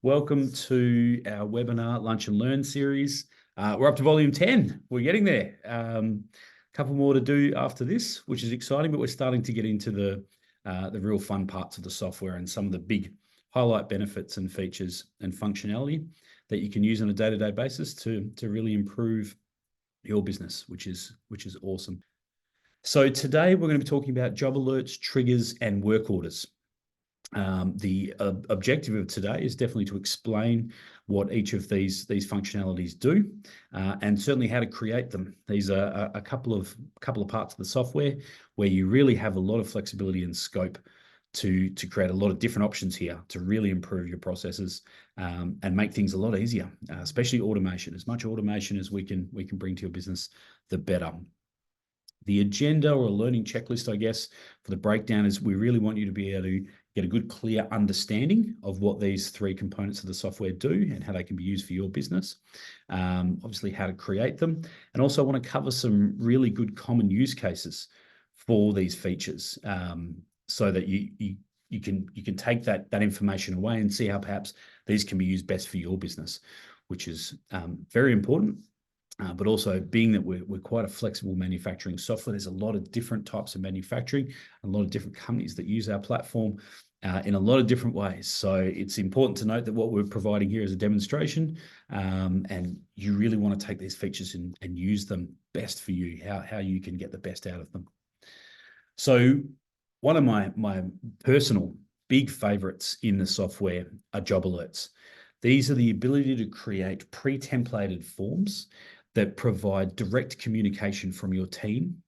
Welcome to our webinar Lunch and Learn series. We're up to volume 10. We're getting there. A couple more to do after this, which is exciting, but we're starting to get into the real fun parts of the software and some of the big highlight benefits and features and functionality that you can use on a day-to-day basis to really improve your business, which is awesome. So today we're going to be talking about job alerts, triggers, and work orders. The objective of today is definitely to explain what each of these functionalities do, and certainly how to create them. These are a couple of parts of the software where you really have a lot of flexibility and scope to create a lot of different options here to really improve your processes and make things a lot easier, especially automation. As much automation as we can bring to your business, the better. The agenda or a learning checklist, I guess, for the breakdown is we really want you to be able to get a good, clear understanding of what these three components of the software do and how they can be used for your business. Obviously, how to create them, and also want to cover some really good common use cases for these features, so that you can take that information away and see how perhaps these can be used best for your business, which is very important. But also, being that we're quite a flexible manufacturing software, there's a lot of different types of manufacturing, a lot of different companies that use our platform in a lot of different ways. So it's important to note that what we're providing here is a demonstration, and you really want to take these features and use them best for you, how you can get the best out of them. So one of my personal big favorites in the software are job alerts. These are the ability to create pre-templated forms that provide direct communication from your team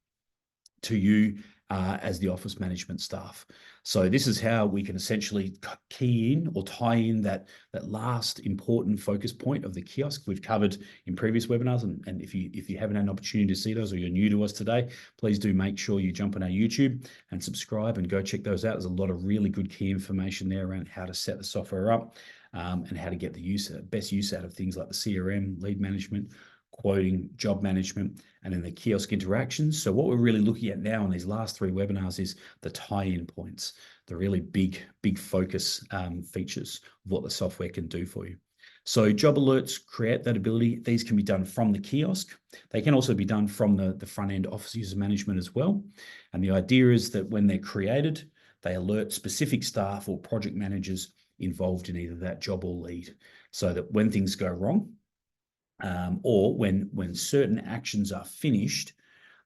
to you as the office management staff. So this is how we can essentially key in or tie in that last important focus point of the kiosk we've covered in previous webinars. And if you haven't had an opportunity to see those, or you're new to us today, please do make sure you jump on our YouTube and subscribe and go check those out. There's a lot of really good key information there around how to set the software up and how to get the best use out of things like the CRM, lead management, quoting, job management, and then the kiosk interactions. So what we're really looking at now in these last three webinars is the tie-in points, the really big focus features of what the software can do for you. So job alerts create that ability. These can be done from the kiosk. They can also be done from the front-end office user management as well. And the idea is that when they're created, they alert specific staff or project managers involved in either that job or lead, so that when things go wrong, or when certain actions are finished,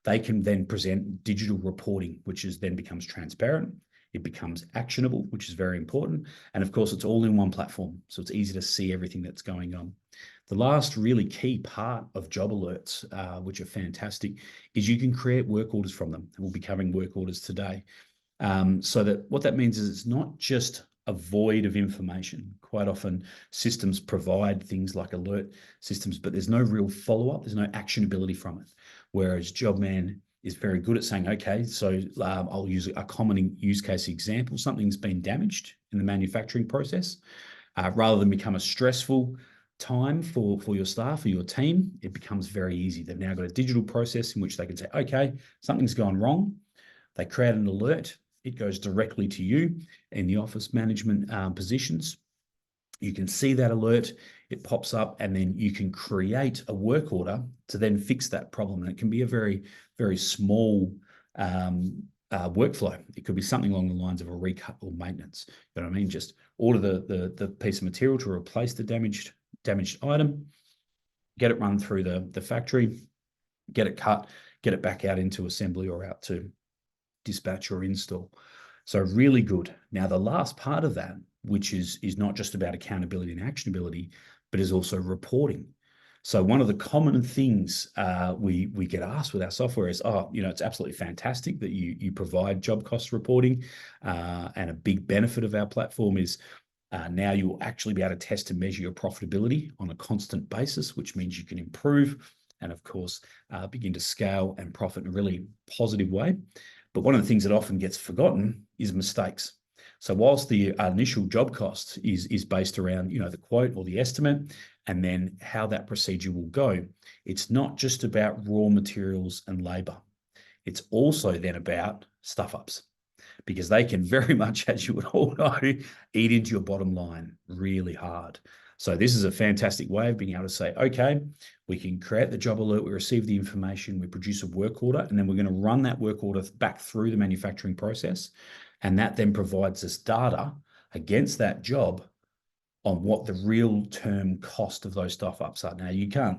they can then present digital reporting, which then becomes transparent. It becomes actionable, which is very important. And of course, it's all in one platform, so it's easy to see everything that's going on. The last really key part of job alerts, which are fantastic, is you can create work orders from them. And we'll be covering work orders today. So that what that means is it's not just a void of information. Quite often systems provide things like alert systems, but there's no real follow-up. There's no actionability from it. Whereas Jobman is very good at saying, okay, so I'll use a common use case example. Something's been damaged in the manufacturing process. Rather than become a stressful time for your staff or your team, it becomes very easy. They've now got a digital process in which they can say, okay, something's gone wrong. They create an alert. It goes directly to you in the office management positions. You can see that alert, it pops up, and then you can create a work order to then fix that problem. And it can be a very, very small workflow. It could be something along the lines of a recut or maintenance. You know what I mean? Just order the piece of material to replace the damaged item, get it run through the factory, get it cut, get it back out into assembly or out to dispatch or install. So really good. Now, the last part of that, which is not just about accountability and actionability, but is also reporting. So one of the common things we get asked with our software is, it's absolutely fantastic that you provide job cost reporting, and a big benefit of our platform is now you will actually be able to test and measure your profitability on a constant basis, which means you can improve and, of course, begin to scale and profit in a really positive way. But one of the things that often gets forgotten is mistakes. So whilst the initial job cost is based around, the quote or the estimate, and then how that procedure will go, it's not just about raw materials and labor. It's also then about stuff ups. because they can very much, as you would all know, eat into your bottom line really hard. So this is a fantastic way of being able to say, okay, we can create the job alert, we receive the information, we produce a work order, and then we're going to run that work order back through the manufacturing process. And that then provides us data against that job on what the real term cost of those stuff ups are. Now, you can't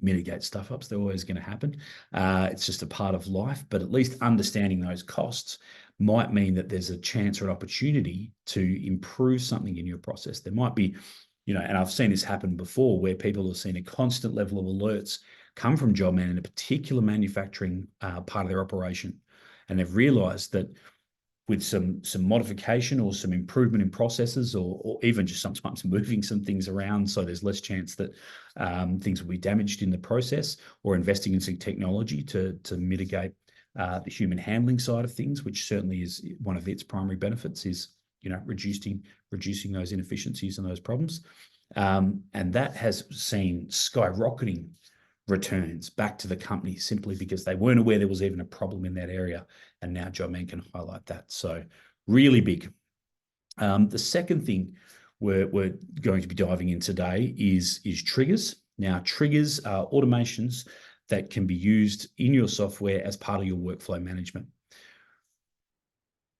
mitigate stuff ups. They're always going to happen. It's just a part of life, but at least understanding those costs might mean that there's a chance or an opportunity to improve something in your process. There might be, and I've seen this happen before where people have seen a constant level of alerts come from Jobman in a particular manufacturing part of their operation. And they've realized that with some modification or some improvement in processes, or even just sometimes moving some things around so there's less chance that things will be damaged in the process, or investing in some technology to mitigate the human handling side of things, which certainly is one of its primary benefits, is reducing those inefficiencies and those problems. And that has seen skyrocketing returns back to the company simply because they weren't aware there was even a problem in that area. And now Jobman can highlight that. So really big. The second thing we're going to be diving in today is triggers. Now, triggers are automations that can be used in your software as part of your workflow management.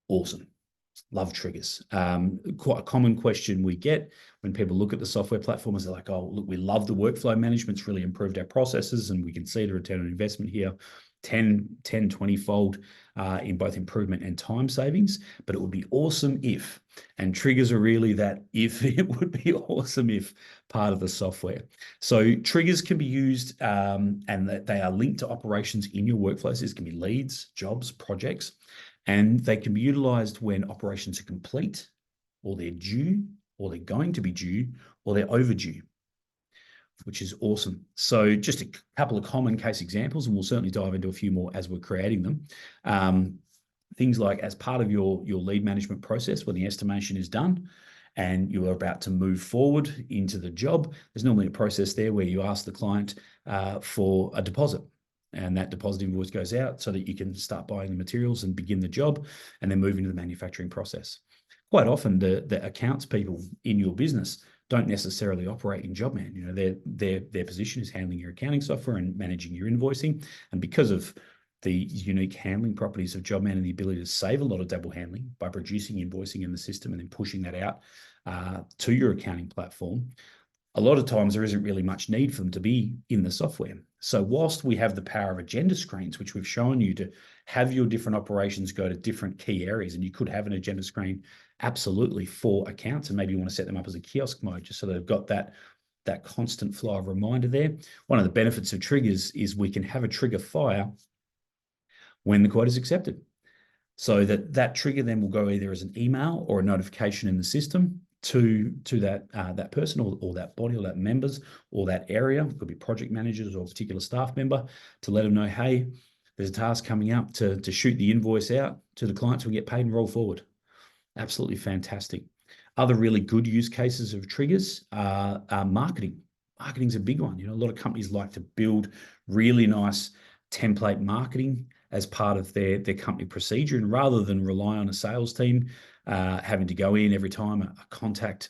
Awesome. Love triggers. Quite a common question we get when people look at the software platform is they're like, oh, look, we love the workflow management. It's really improved our processes, and we can see the return on investment here, 20-fold in both improvement and time savings. But it would be awesome if, and triggers are really that if, it would be awesome if part of the software. So triggers can be used and that they are linked to operations in your workflows. This can be leads, jobs, projects. And they can be utilized when operations are complete, or they're due, or they're going to be due, or they're overdue, which is awesome. So just a couple of common case examples, and we'll certainly dive into a few more as we're creating them. Things like as part of your lead management process, when the estimation is done and you are about to move forward into the job, there's normally a process there where you ask the client for a deposit. And that deposit invoice goes out so that you can start buying the materials and begin the job and then move into the manufacturing process. Quite often, the accounts people in your business don't necessarily operate in Jobman. Their position is handling your accounting software and managing your invoicing. And because of the unique handling properties of Jobman and the ability to save a lot of double handling by producing invoicing in the system and then pushing that out to your accounting platform, a lot of times there isn't really much need for them to be in the software. So whilst we have the power of agenda screens, which we've shown you to have your different operations go to different key areas, and you could have an agenda screen absolutely for accounts, and maybe you want to set them up as a kiosk mode just so they've got that constant flow of reminder there. One of the benefits of triggers is we can have a trigger fire when the quote is accepted. So that trigger then will go either as an email or a notification in the system to that person or that body or that members or that area. It could be project managers or a particular staff member, to let them know, hey, there's a task coming up to shoot the invoice out to the client so we get paid and roll forward. Absolutely fantastic. Other really good use cases of triggers are marketing. Marketing's a big one. A lot of companies like to build really nice template marketing as part of their company procedure. And rather than rely on a sales team having to go in every time a contact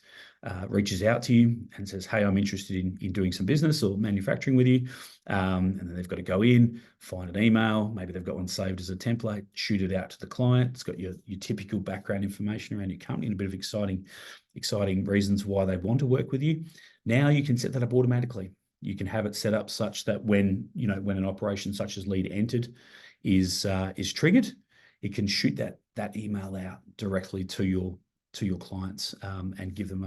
reaches out to you and says, hey, I'm interested in doing some business or manufacturing with you. And then they've got to go in, find an email. Maybe they've got one saved as a template, shoot it out to the client. It's got your typical background information around your company and a bit of exciting reasons why they want to work with you. Now you can set that up automatically. You can have it set up such that when an operation such as lead entered is triggered, it can shoot that email out directly to your clients and give them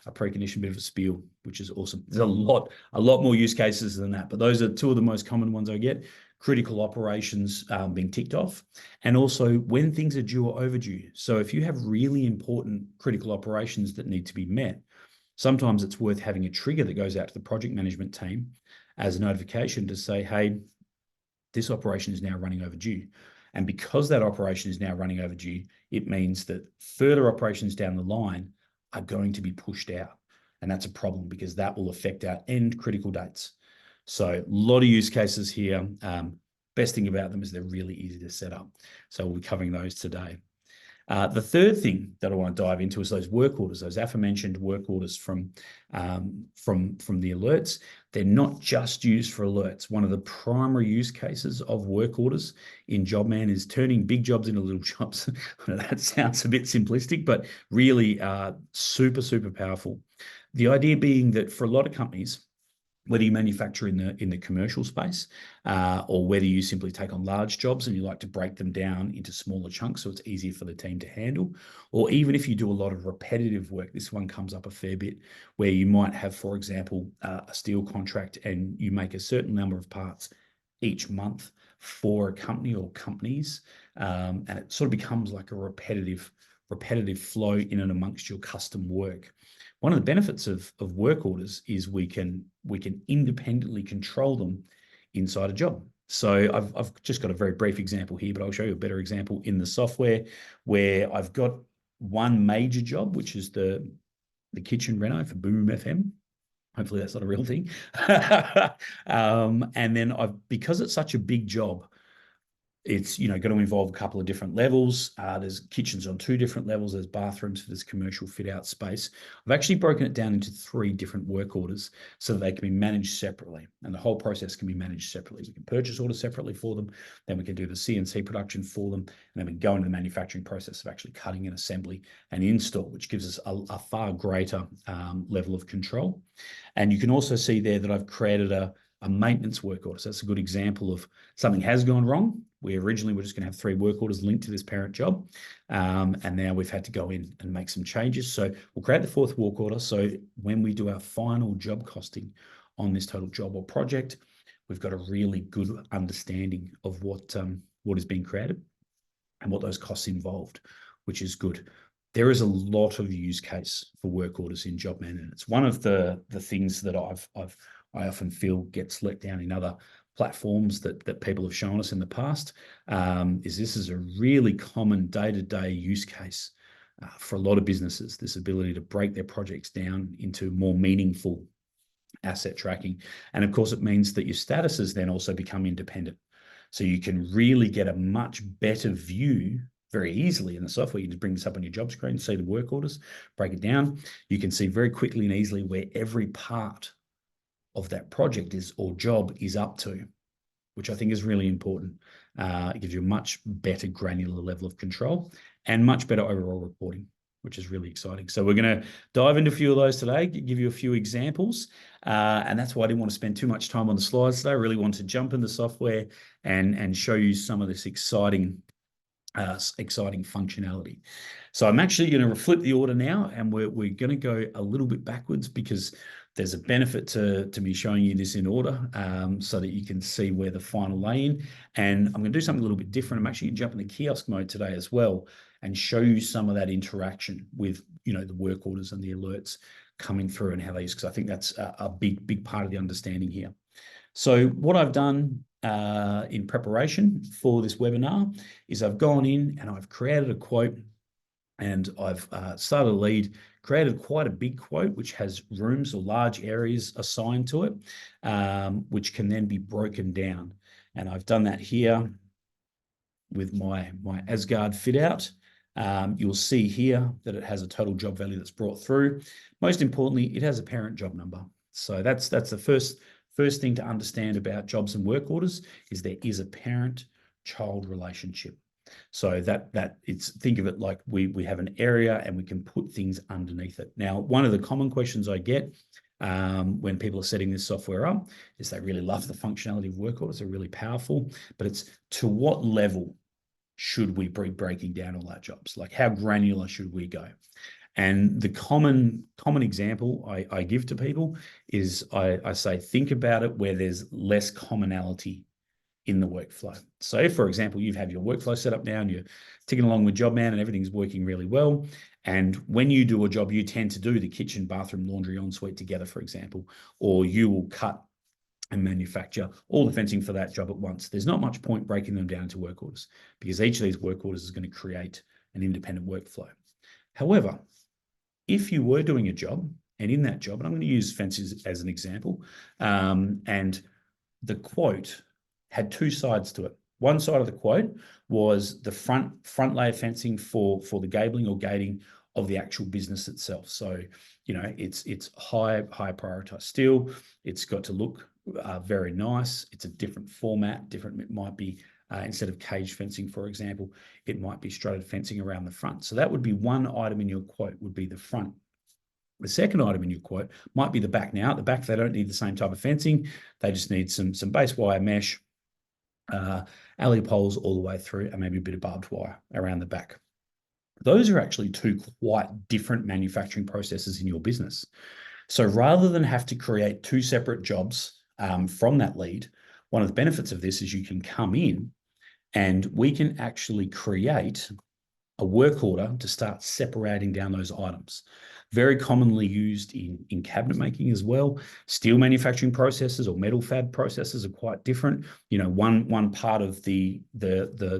a precondition, bit of a spiel, which is awesome. There's a lot more use cases than that, but those are two of the most common ones I get. Critical operations being ticked off, and also when things are due or overdue. So if you have really important critical operations that need to be met, sometimes it's worth having a trigger that goes out to the project management team as a notification to say, hey, this operation is now running overdue. And because that operation is now running overdue, it means that further operations down the line are going to be pushed out. And that's a problem because that will affect our end critical dates. So a lot of use cases here. Best thing about them is they're really easy to set up. So we'll be covering those today. The third thing that I want to dive into is those work orders, those aforementioned work orders from the alerts. They're not just used for alerts. One of the primary use cases of work orders in Jobman is turning big jobs into little jobs. That sounds a bit simplistic, but really super, super powerful. The idea being that for a lot of companies, whether you manufacture in the commercial space or whether you simply take on large jobs and you like to break them down into smaller chunks so it's easier for the team to handle, or even if you do a lot of repetitive work, this one comes up a fair bit, where you might have, for example, a steel contract and you make a certain number of parts each month for a company or companies, and it sort of becomes like a repetitive flow in and amongst your custom work. One of the benefits of work orders is we can independently control them inside a job. So I've just got a very brief example here, but I'll show you a better example in the software where I've got one major job, which is the kitchen reno for Boom FM. Hopefully that's not a real thing. And then because it's such a big job, it's going to involve a couple of different levels. There's kitchens on 2 different levels. There's bathrooms for this commercial fit out space. I've actually broken it down into 3 different work orders so that they can be managed separately, and the whole process can be managed separately. We can purchase orders separately for them, then we can do the CNC production for them, and then we go into the manufacturing process of actually cutting and assembly and install, which gives us a far greater level of control. And you can also see there that I've created a maintenance work order. So that's a good example of something has gone wrong. We originally were just going to have 3 work orders linked to this parent job. And now we've had to go in and make some changes. So we'll create the 4th work order. So when we do our final job costing on this total job or project, we've got a really good understanding of what is being created and what those costs involved, which is good. There is a lot of use case for work orders in Jobman, and it's one of the things that I often feel gets let down in other platforms that people have shown us in the past. This is a really common day-to-day use case for a lot of businesses, this ability to break their projects down into more meaningful asset tracking. And of course, it means that your statuses then also become independent. So you can really get a much better view very easily in the software. You just bring this up on your job screen, see the work orders, break it down. You can see very quickly and easily where every part of that project or job is up to, which I think is really important. It gives you a much better granular level of control and much better overall reporting, which is really exciting. So we're going to dive into a few of those today, give you a few examples. And that's why I didn't want to spend too much time on the slides today. I really want to jump in the software and show you some of this exciting functionality. So I'm actually going to flip the order now, and we're going to go a little bit backwards because there's a benefit to me showing you this in order so that you can see where the final lay in. And I'm going to do something a little bit different. I'm actually going to jump into kiosk mode today as well and show you some of that interaction with the work orders and the alerts coming through and how they use, because I think that's a big part of the understanding here. So what I've done in preparation for this webinar is I've gone in and I've created a quote, and I've started a lead, created quite a big quote, which has rooms or large areas assigned to it, which can then be broken down. And I've done that here with my Asgard fit out. You'll see here that it has a total job value that's brought through. Most importantly, it has a parent job number. So that's the first thing to understand about jobs and work orders is there is a parent-child relationship. So think of it like we have an area and we can put things underneath it. Now, one of the common questions I get when people are setting this software up is they really love the functionality of work orders. They're really powerful, but it's to what level should we be breaking down all our jobs? Like how granular should we go? And the common example I give to people is I say, think about it where there's less commonality in the workflow. So if, for example, you have your workflow set up now and you're ticking along with Jobman and everything's working really well, and when you do a job, you tend to do the kitchen, bathroom, laundry, ensuite together, for example, or you will cut and manufacture all the fencing for that job at once. There's not much point breaking them down into work orders because each of these work orders is going to create an independent workflow. However, if you were doing a job, and in that job, and I'm going to use fences as an example, and the quote had 2 sides to it. one side of the quote was the front layer fencing for the gabling or gating of the actual business itself. So, you know, it's high prioritized steel. It's got to look very nice. It's a different format. It might be instead of cage fencing, for example, it might be strutted fencing around the front. So that would be one item in your quote, would be the front. The second item in your quote might be the back. Now, at the back, they don't need the same type of fencing. They just need some base wire mesh, alley poles all the way through, and maybe a bit of barbed wire around the back. Those are actually two quite different manufacturing processes in your business. So rather than have to create two separate jobs from that lead, one of the benefits of this is you can come in and we can actually create a work order to start separating down those items. Very commonly used in cabinet making as well. Steel manufacturing processes or metal fab processes are quite different. You know, one part of the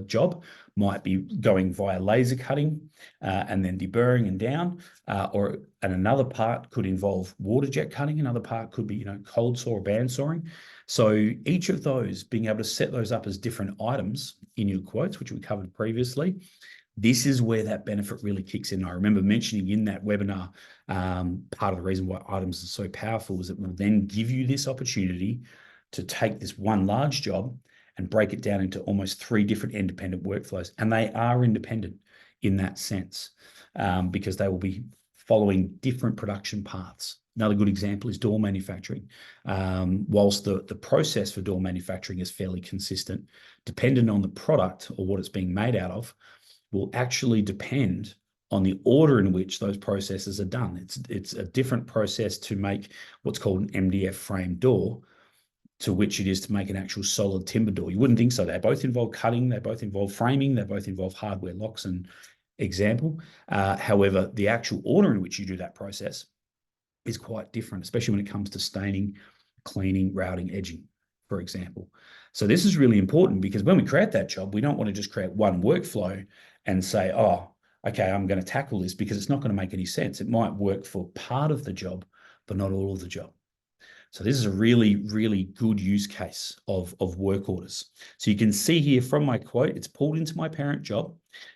job might be going via laser cutting and then deburring and down, and another part could involve water jet cutting. Another part could be, you know, cold saw or band sawing. So each of those, being able to set those up as different items in your quotes, which we covered previously, this is where that benefit really kicks in. I remember mentioning in that webinar, part of the reason why items are so powerful is it will then give you this opportunity to take this one large job and break it down into almost 3 different independent workflows. And they are independent in that sense because they will be following different production paths. Another good example is door manufacturing. Whilst the process for door manufacturing is fairly consistent, dependent on the product or what it's being made out of, will actually depend on the order in which those processes are done. It's a different process to make what's called an MDF frame door to which it is to make an actual solid timber door. You wouldn't think so. They both involve cutting, they both involve framing, they both involve hardware locks and example. However, the actual order in which you do that process is quite different, especially when it comes to staining, cleaning, routing, edging, for example. So this is really important because when we create that job, we don't want to just create one workflow and say, oh, okay, I'm going to tackle this, because it's not going to make any sense. It might work for part of the job, but not all of the job. So this is a really, really good use case of work orders. So you can see here from my quote, it's pulled into my parent job,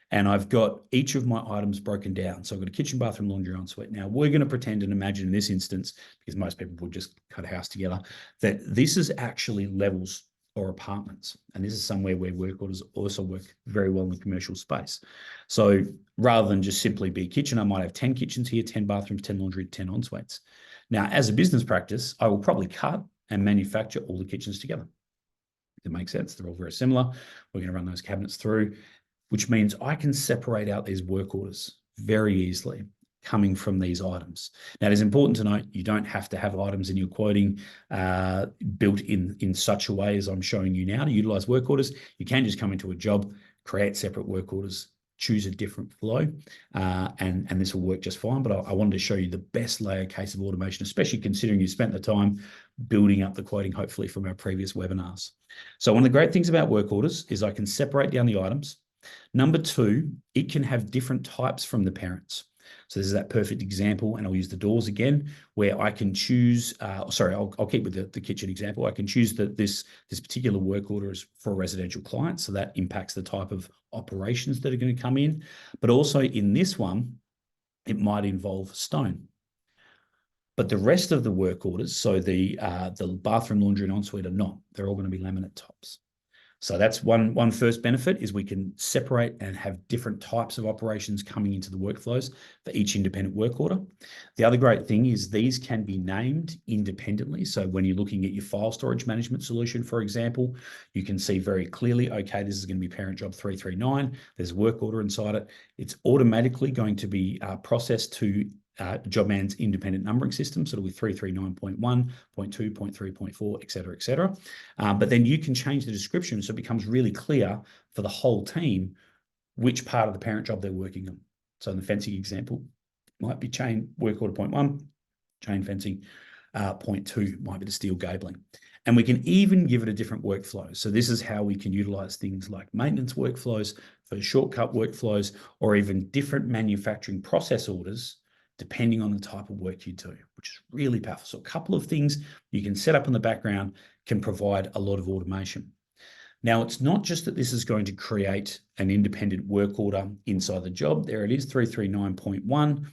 and I've got each of my items broken down. So I've got a kitchen, bathroom, laundry, ensuite. Now we're going to pretend and imagine in this instance, because most people would just cut a house together, that this is actually levels or apartments. And this is somewhere where work orders also work very well in the commercial space. So rather than just simply be a kitchen, I might have 10 kitchens here, 10 bathrooms, 10 laundry, 10 ensuites. Now, as a business practice, I will probably cut and manufacture all the kitchens together. It makes sense. They're all very similar. We're going to run those cabinets through, which means I can separate out these work orders very easily coming from these items. Now, it is important to note you don't have to have items in your quoting built in such a way as I'm showing you now to utilize work orders. You can just come into a job, create separate work orders, choose a different flow, and this will work just fine. But I wanted to show you the best layer case of automation, especially considering you spent the time building up the quoting, hopefully from our previous webinars. So one of the great things about work orders is I can separate down the items. Number 2, it can have different types from the parents. So this is that perfect example, and I'll use the doors again, where I can choose, I'll keep with the kitchen example. I can choose that this particular work order is for a residential client, so that impacts the type of operations that are going to come in. But also in this one, it might involve stone. But the rest of the work orders, so the bathroom, laundry, and ensuite are not. They're all going to be laminate tops. So that's one first benefit, is we can separate and have different types of operations coming into the workflows for each independent work order. The other great thing is these can be named independently. So when you're looking at your file storage management solution, for example, you can see very clearly, okay, this is going to be parent job 339. There's a work order inside it. It's automatically going to be processed to Jobman's independent numbering system, sort of with 339.1, 0.2, 0.3, 0.4, et cetera, et cetera. But then you can change the description so it becomes really clear for the whole team which part of the parent job they're working on. So in the fencing example, might be chain work order 0.1, chain fencing 0.2 might be the steel gabling. And we can even give it a different workflow. So this is how we can utilize things like maintenance workflows, for shortcut workflows, or even different manufacturing process orders, depending on the type of work you do, which is really powerful. So a couple of things you can set up in the background can provide a lot of automation. Now, it's not just that this is going to create an independent work order inside the job. There it is, 339.1.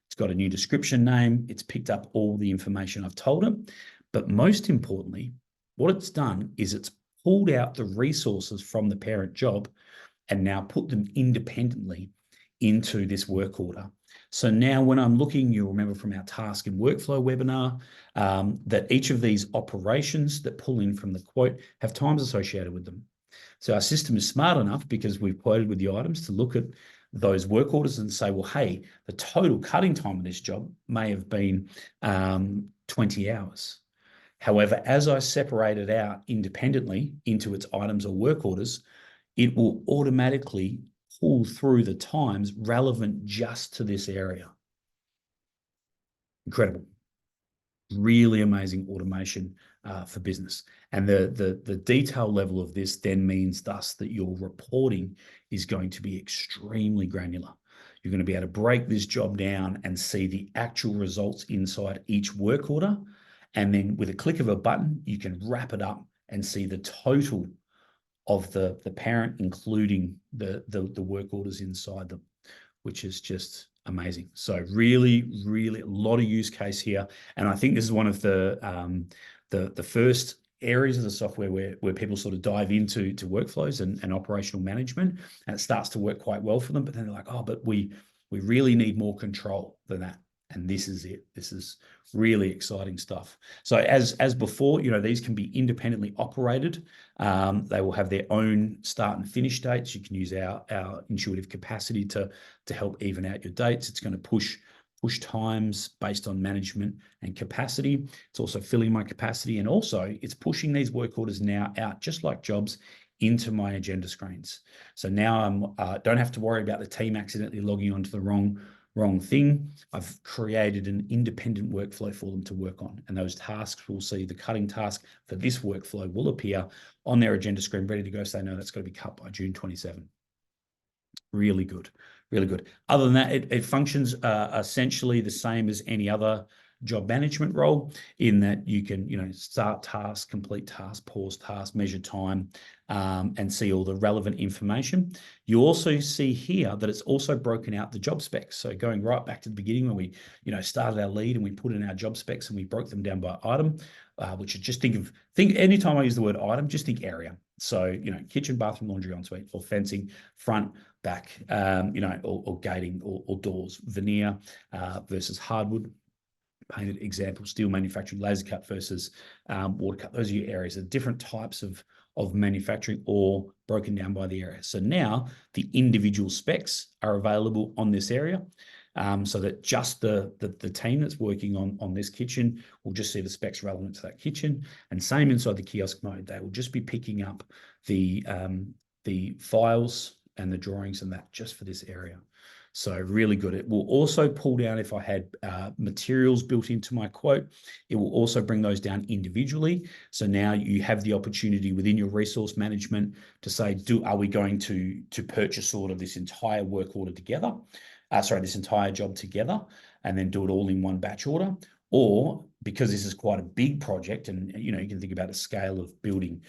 It's got a new description name. It's picked up all the information I've told it. But most importantly, what it's done is it's pulled out the resources from the parent job and now put them independently into this work order. So now when I'm looking, you'll remember from our task and workflow webinar, that each of these operations that pull in from the quote have times associated with them. So our system is smart enough, because we've quoted with the items, to look at those work orders and say, well, hey, the total cutting time of this job may have been 20 hours. However, as I separate it out independently into its items or work orders, it will automatically pull through the times relevant just to this area. Incredible. Really amazing automation for business. And the detail level of this then means thus that your reporting is going to be extremely granular. You're going to be able to break this job down and see the actual results inside each work order. And then with a click of a button, you can wrap it up and see the total of the parent, including the work orders inside them, which is just amazing. So really, really a lot of use case here. And I think this is one of the first areas of the software where people sort of dive into workflows and operational management, and it starts to work quite well for them. But then they're like, oh, but we really need more control than that. And this is it. This is really exciting stuff. So as before, these can be independently operated. They will have their own start and finish dates. You can use our intuitive capacity to help even out your dates. It's going to push times based on management and capacity. It's also filling my capacity, and also it's pushing these work orders now out, just like jobs, into my agenda screens. So now I don't have to worry about the team accidentally logging onto the wrong thing. I've created an independent workflow for them to work on, and those tasks will see the cutting task for this workflow will appear on their agenda screen, ready to go. So they know that's got to be cut by June 27. Really good, really good. Other than that, it functions essentially the same as any other job management role, in that you can, start task, complete task, pause task, measure time, and see all the relevant information. You also see here that it's also broken out the job specs. So going right back to the beginning when we, started our lead and we put in our job specs and we broke them down by item, which is just think anytime I use the word item, just think area. So, kitchen, bathroom, laundry, ensuite, or fencing, front, back, or gating or doors, veneer versus hardwood, painted, example, steel manufacturing, laser cut versus water cut. Those are your areas. The different types of manufacturing, or broken down by the area. So now the individual specs are available on this area, so that just the team that's working on this kitchen will just see the specs relevant to that kitchen. And same inside the kiosk mode, they will just be picking up the files and the drawings and that just for this area. So really good. It will also pull down, if I had materials built into my quote, it will also bring those down individually. So now you have the opportunity within your resource management to say, are we going to purchase order this entire work order together? This entire job together, and then do it all in one batch order? Or, because this is quite a big project, and you can think about a scale of building,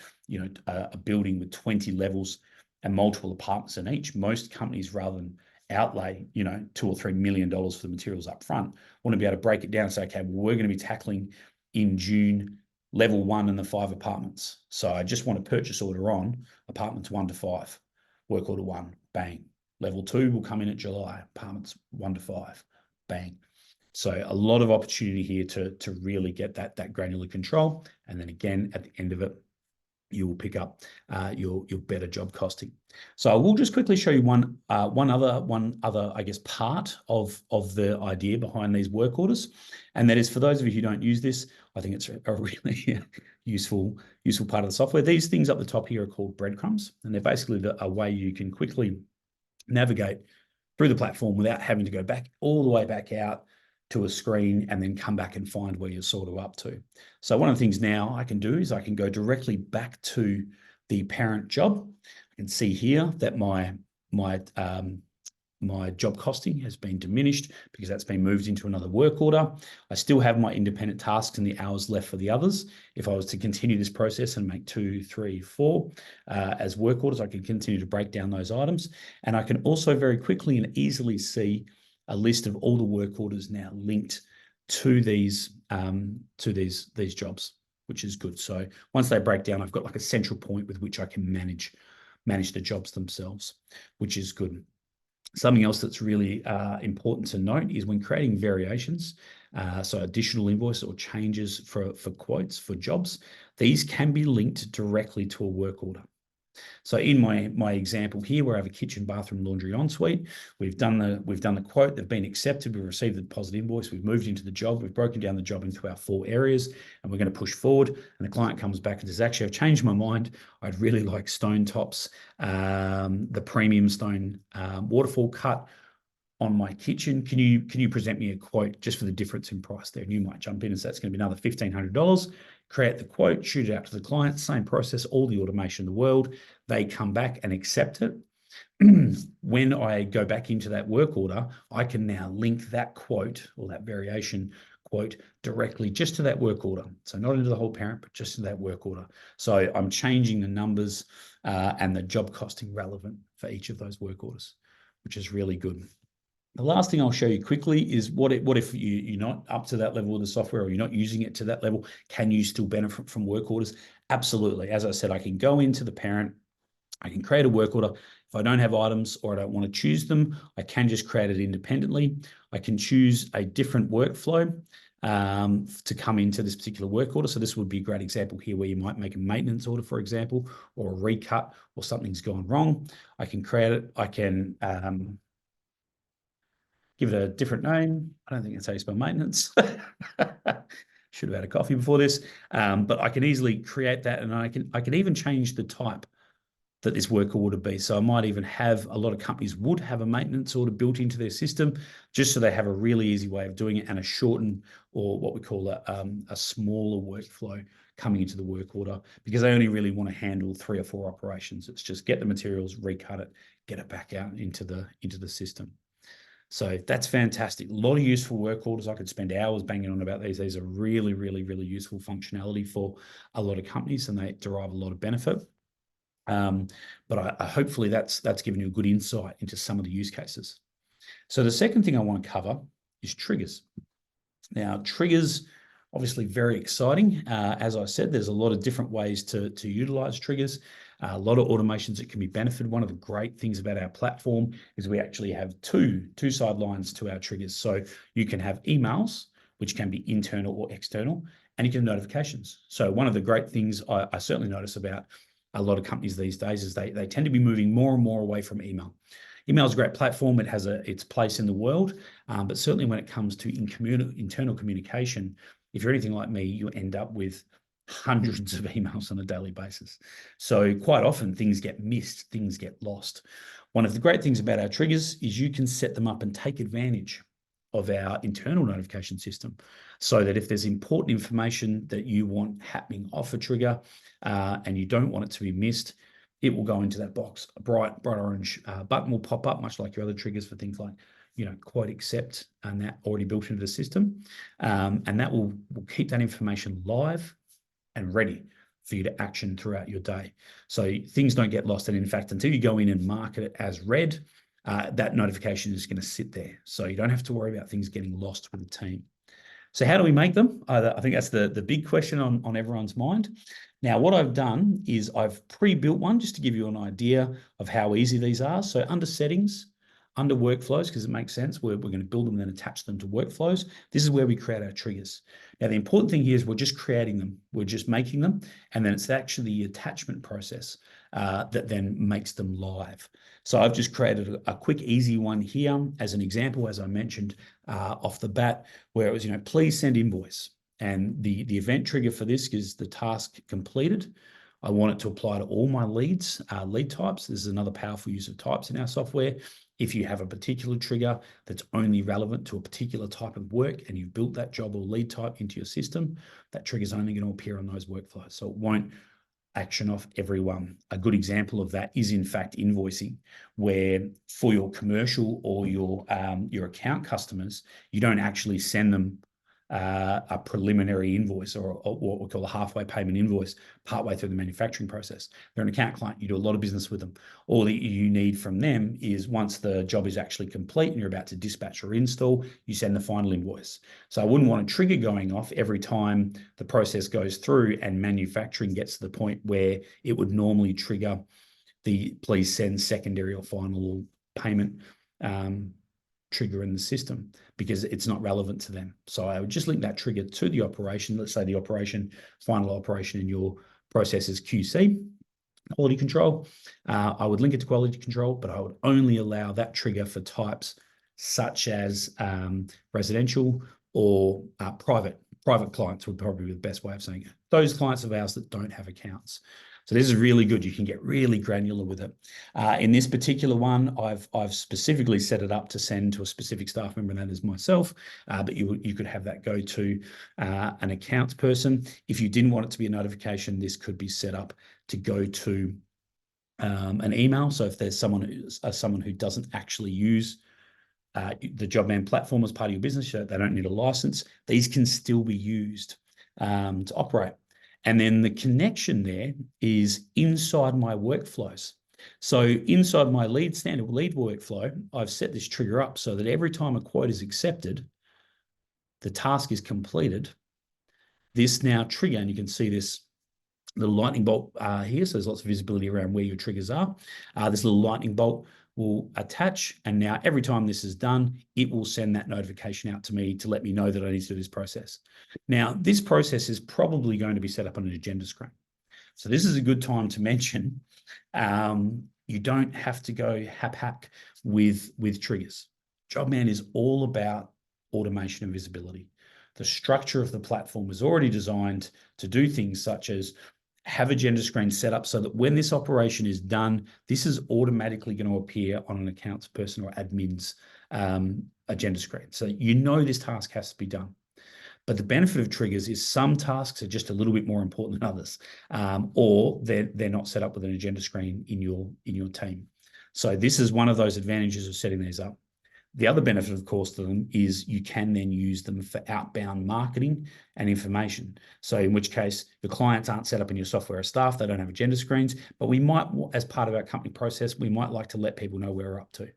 a building with 20 levels and multiple apartments in each. Most companies, rather than outlay, $2 or $3 million for the materials up front, want to be able to break it down and say, okay, well, we're going to be tackling in June level 1 and the 5 apartments. So I just want a purchase order on apartments 1 to 5, work order 1, bang. Level 2 will come in at July, apartments 1 to 5, bang. So a lot of opportunity here to really get that granular control. And then again, at the end of it, you will pick up your better job costing. So I will just quickly show you one other, I guess, part of the idea behind these work orders. And that is, for those of you who don't use this, I think it's a really useful part of the software. These things up the top here are called breadcrumbs, and they're basically a way you can quickly navigate through the platform without having to go back all the way back out to a screen and then come back and find where you're sort of up to. So one of the things now I can do is I can go directly back to the parent job. I can see here that my my job costing has been diminished because that's been moved into another work order. I still have my independent tasks and the hours left for the others. If I was to continue this process and make 2, 3, 4 as work orders, I can continue to break down those items. And I can also very quickly and easily see a list of all the work orders now linked to these jobs, which is good. So once they break down, I've got like a central point with which I can manage the jobs themselves, which is good. Something else that's really important to note is when creating variations, so additional invoice or changes for quotes for jobs, these can be linked directly to a work order. So in my example here, where I have a kitchen, bathroom, laundry ensuite, we've done the quote, they've been accepted, we've received the deposit invoice, we've moved into the job, we've broken down the job into our 4 areas, and we're going to push forward. And the client comes back and says, actually, I've changed my mind. I'd really like stone tops, the premium stone waterfall cut on my kitchen. Can you present me a quote just for the difference in price there? And you might jump in and say it's going to be another $1,500. Create the quote, shoot it out to the client, same process, all the automation in the world. They come back and accept it. When I go back into that work order, I can now link that quote or that variation quote directly just to that work order. So not into the whole parent, but just to that work order. So I'm changing the numbers and the job costing relevant for each of those work orders, which is really good. The last thing I'll show you quickly is what if you're not up to that level of the software or you're not using it to that level, can you still benefit from work orders? Absolutely. As I said, I can go into the parent, I can create a work order. If I don't have items or I don't want to choose them, I can just create it independently. I can choose a different workflow to come into this particular work order. So this would be a great example here where you might make a maintenance order, for example, or a recut or something's gone wrong. I can create it. I can give it a different name. I don't think that's how you spell maintenance. Should have had a coffee before this. But I can easily create that, and I can even change the type that this work order be. So I might even have, a lot of companies would have a maintenance order built into their system, just so they have a really easy way of doing it and a shortened, or what we call a smaller workflow coming into the work order, because they only really want to handle 3 or 4 operations. It's just get the materials, recut it, get it back out into the system. So that's fantastic. A lot of useful work orders. I could spend hours banging on about these. These are really, really, really useful functionality for a lot of companies, and they derive a lot of benefit. But hopefully that's given you a good insight into some of the use cases. So the second thing I want to cover is triggers. Now, triggers, obviously very exciting. As I said, there's a lot of different ways to utilize triggers. A lot of automations that can be benefited. One of the great things about our platform is we actually have two sidelines to our triggers. So you can have emails, which can be internal or external, and you can have notifications. So one of the great things I certainly notice about a lot of companies these days is they tend to be moving more and more away from email. Email is a great platform. It has its place in the world, but certainly when it comes to internal communication, if you're anything like me, you end up with hundreds of emails on a daily basis. So quite often things get missed, things get lost. One of the great things about our triggers is you can set them up and take advantage of our internal notification system, so that if there's important information that you want happening off a trigger and you don't want it to be missed, it will go into that box. A bright orange button will pop up, much like your other triggers for things like, quote accept, and that already built into the system. And that will keep that information live and ready for you to action throughout your day. So things don't get lost. And in fact, until you go in and mark it as read, that notification is going to sit there. So you don't have to worry about things getting lost with the team. So how do we make them? I think that's the big question on everyone's mind. Now, what I've done is I've pre-built one just to give you an idea of how easy these are. So under settings, under workflows, because it makes sense, we're going to build them and then attach them to workflows. This is where we create our triggers. Now, the important thing here is we're just creating them. We're just making them. And then it's actually the attachment process that then makes them live. So I've just created a quick, easy one here as an example, as I mentioned off the bat, where it was, please send invoice. And the event trigger for this is the task completed. I want it to apply to all my lead types. This is another powerful use of types in our software. If you have a particular trigger that's only relevant to a particular type of work and you've built that job or lead type into your system, that trigger is only going to appear on those workflows. So it won't action off everyone. A good example of that is, in fact, invoicing, where for your commercial or your account customers, you don't actually send them a preliminary invoice or what we call a halfway payment invoice partway through the manufacturing process. They're an account client. You do a lot of business with them. All that you need from them is once the job is actually complete and you're about to dispatch or install, you send the final invoice. So I wouldn't want a trigger going off every time the process goes through and manufacturing gets to the point where it would normally trigger the please send secondary or final payment trigger in the system, because it's not relevant to them. So I would just link that trigger to the operation. Let's say the final operation in your process is QC, quality control. I would link it to quality control, but I would only allow that trigger for types such as residential or private clients would probably be the best way of saying it. Those clients of ours that don't have accounts. So this is really good. You can get really granular with it. In this particular one, I've specifically set it up to send to a specific staff member, and that is myself. But you could have that go to an accounts person. If you didn't want it to be a notification, this could be set up to go to an email. So if there's someone who doesn't actually use the Jobman platform as part of your business, they don't need a license, these can still be used to operate. And then the connection there is inside my workflows. So inside my standard lead workflow, I've set this trigger up so that every time a quote is accepted, the task is completed, this now trigger, and you can see this little lightning bolt here, so there's lots of visibility around where your triggers are. This little lightning bolt will attach, and now every time this is done, it will send that notification out to me to let me know that I need to do this process. Now, this process is probably going to be set up on an agenda screen. So this is a good time to mention, you don't have to go hap with triggers. Jobman is all about automation and visibility. The structure of the platform is already designed to do things such as have agenda screen set up so that when this operation is done, this is automatically going to appear on an accounts person or admin's agenda screen. So you know this task has to be done. But the benefit of triggers is some tasks are just a little bit more important than others, or they're not set up with an agenda screen in your team. So this is one of those advantages of setting these up. The other benefit, of course, to them is you can then use them for outbound marketing and information. So in which case, the clients aren't set up in your software as staff, they don't have agenda screens, but we might, as part of our company process, we might like to let people know where we're up to.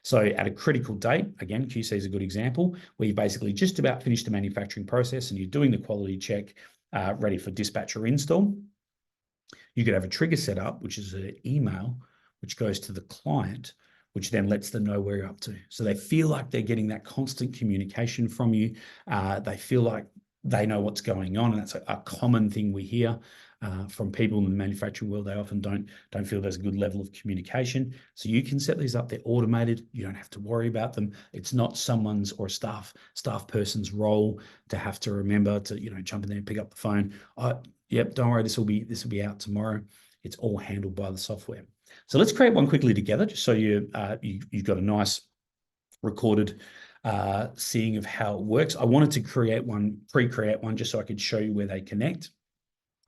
So at a critical date, again, QC is a good example, where you basically just about finished the manufacturing process and you're doing the quality check, ready for dispatch or install. You could have a trigger set up, which is an email, which goes to the client, which then lets them know where you're up to. So they feel like they're getting that constant communication from you. They feel like they know what's going on. And that's a common thing we hear from people in the manufacturing world. They often don't feel there's a good level of communication. So you can set these up. They're automated. You don't have to worry about them. It's not someone's or a staff person's role to have to remember to, jump in there and pick up the phone. Yep, don't worry, this will be out tomorrow. It's all handled by the software. So let's create one quickly together, just so you've got a nice recorded seeing of how it works. I wanted to pre-create one, just so I could show you where they connect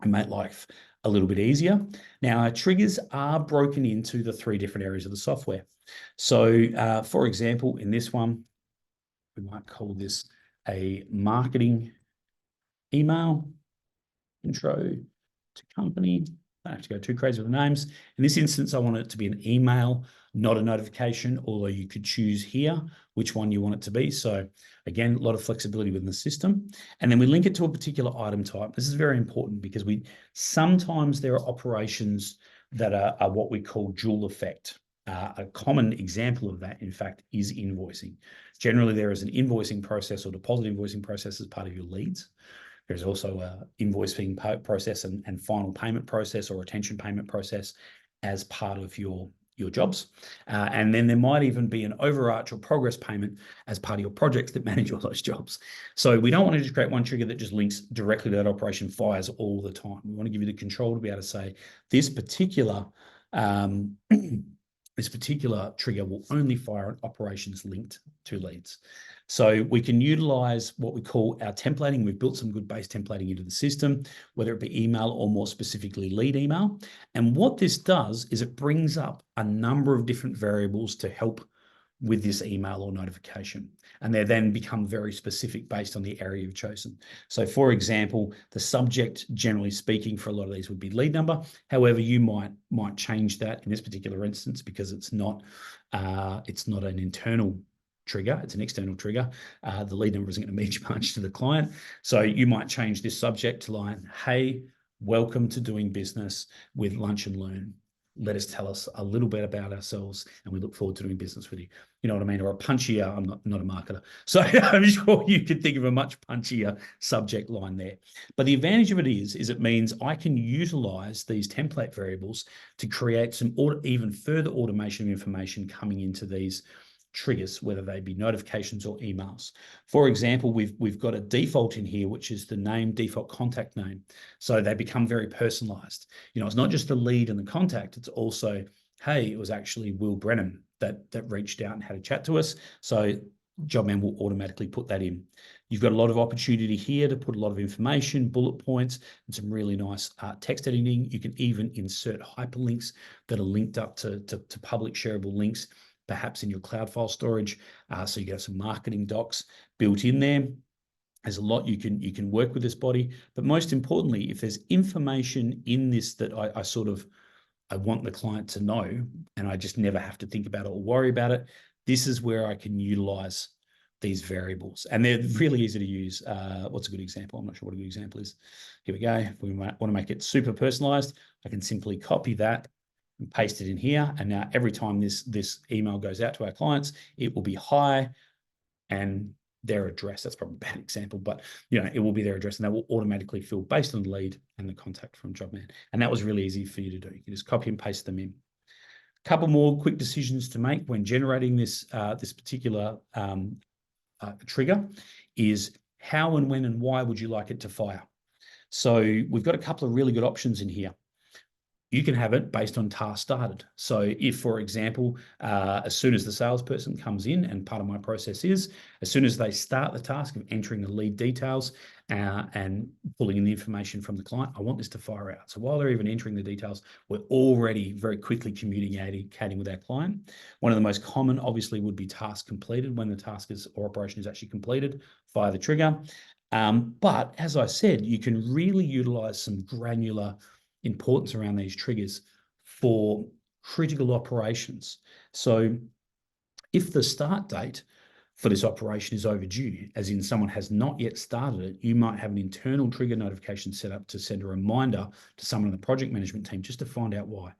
and make life a little bit easier. Now, our triggers are broken into the 3 different areas of the software. So, for example, in this one, we might call this a marketing email intro to company. I don't have to go too crazy with the names. In this instance, I want it to be an email, not a notification, although you could choose here which one you want it to be. So again, a lot of flexibility within the system. And then we link it to a particular item type. This is very important because sometimes there are operations that are what we call dual effect. A common example of that, in fact, is invoicing. Generally, there is an invoicing process or deposit invoicing process as part of your leads. There's also a invoicing process and final payment process or retention payment process as part of your jobs. And then there might even be an overarch or progress payment as part of your projects that manage all those jobs. So we don't want to just create one trigger that just links directly to that operation, fires all the time. We want to give you the control to be able to say this particular this particular trigger will only fire on operations linked to leads. So we can utilize what we call our templating. We've built some good base templating into the system, whether it be email or more specifically lead email. And what this does is it brings up a number of different variables to help with this email or notification. And they then become very specific based on the area you've chosen. So for example, the subject, generally speaking, for a lot of these would be lead number. However, you might change that in this particular instance because it's not an internal trigger, it's an external trigger. The lead number isn't going to mean much to the client. So you might change this subject to line, hey, welcome to doing business with Lunch and Learn. Let us tell us a little bit about ourselves, and we look forward to doing business with you. You know what I mean? Or a punchier, I'm not a marketer. So I'm sure you could think of a much punchier subject line there. But the advantage of it is it means I can utilize these template variables to create some even further automation of information coming into these triggers, whether they be notifications or emails. For example, we've got a default in here, which is the name, default contact name. So they become very personalized. You know, it's not just the lead and the contact, it's also, hey, it was actually Will Brennan that reached out and had a chat to us. So Jobman will automatically put that in. You've got a lot of opportunity here to put a lot of information, bullet points, and some really nice text editing. You can even insert hyperlinks that are linked up to public shareable links, perhaps in your cloud file storage. So you get some marketing docs built in there. There's a lot you can work with this body, but most importantly, if there's information in this that I want the client to know, and I just never have to think about it or worry about it, this is where I can utilize these variables. And they're really easy to use. What's a good example? I'm not sure what a good example is. Here we go. If we want to make it super personalized, I can simply copy that and paste it in here. And now every time this email goes out to our clients, it will be hi and their address. That's probably a bad example, but you know, it will be their address and that will automatically fill based on the lead and the contact from Jobman. And that was really easy for you to do. You can just copy and paste them in. A couple more quick decisions to make when generating this particular trigger is how and when and why would you like it to fire? So we've got a couple of really good options in here. You can have it based on task started. So if, for example, as soon as the salesperson comes in, and part of my process is, as soon as they start the task of entering the lead details and pulling in the information from the client, I want this to fire out. So while they're even entering the details, we're already very quickly communicating with our client. One of the most common, obviously, would be task completed. When the task or operation is actually completed, fire the trigger. But as I said, you can really utilize some granular importance around these triggers for critical operations. So if the start date for this operation is overdue, as in someone has not yet started it, you might have an internal trigger notification set up to send a reminder to someone in the project management team just to find out why,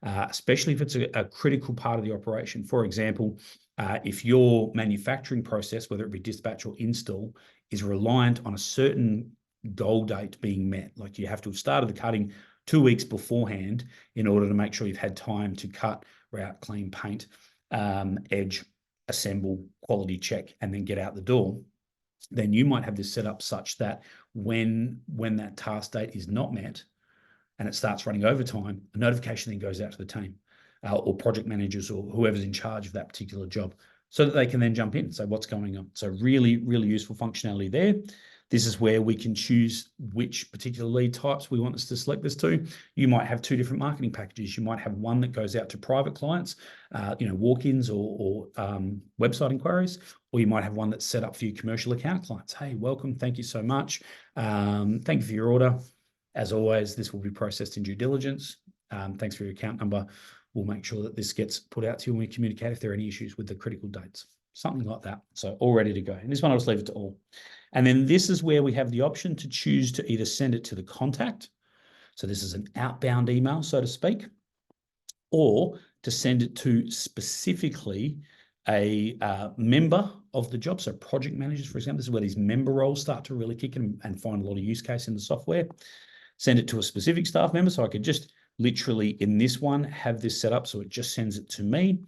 especially if it's a critical part of the operation. For example, if your manufacturing process, whether it be dispatch or install, is reliant on a certain goal date being met, like you have to have started the cutting 2 weeks beforehand in order to make sure you've had time to cut, route, clean, paint, edge, assemble, quality check, and then get out the door, then you might have this set up such that when that task date is not met and it starts running overtime, a notification then goes out to the team or project managers or whoever's in charge of that particular job so that they can then jump in and say what's going on. So really, really useful functionality there. This is where we can choose which particular lead types we want us to select this to. You might have two different marketing packages. You might have one that goes out to private clients, walk-ins or website inquiries, or you might have one that's set up for your commercial account clients. Hey, welcome. Thank you so much. Thank you for your order. As always, this will be processed in due diligence. Thanks for your account number. We'll make sure that this gets put out to you when we communicate if there are any issues with the critical dates. Something like that. So all ready to go. And this one I'll just leave it to all. And then this is where we have the option to choose to either send it to the contact. So this is an outbound email, so to speak, or to send it to specifically a member of the job. So project managers, for example, this is where these member roles start to really kick in and find a lot of use case in the software. Send it to a specific staff member. So I could just literally in this one have this set up so it just sends it to me.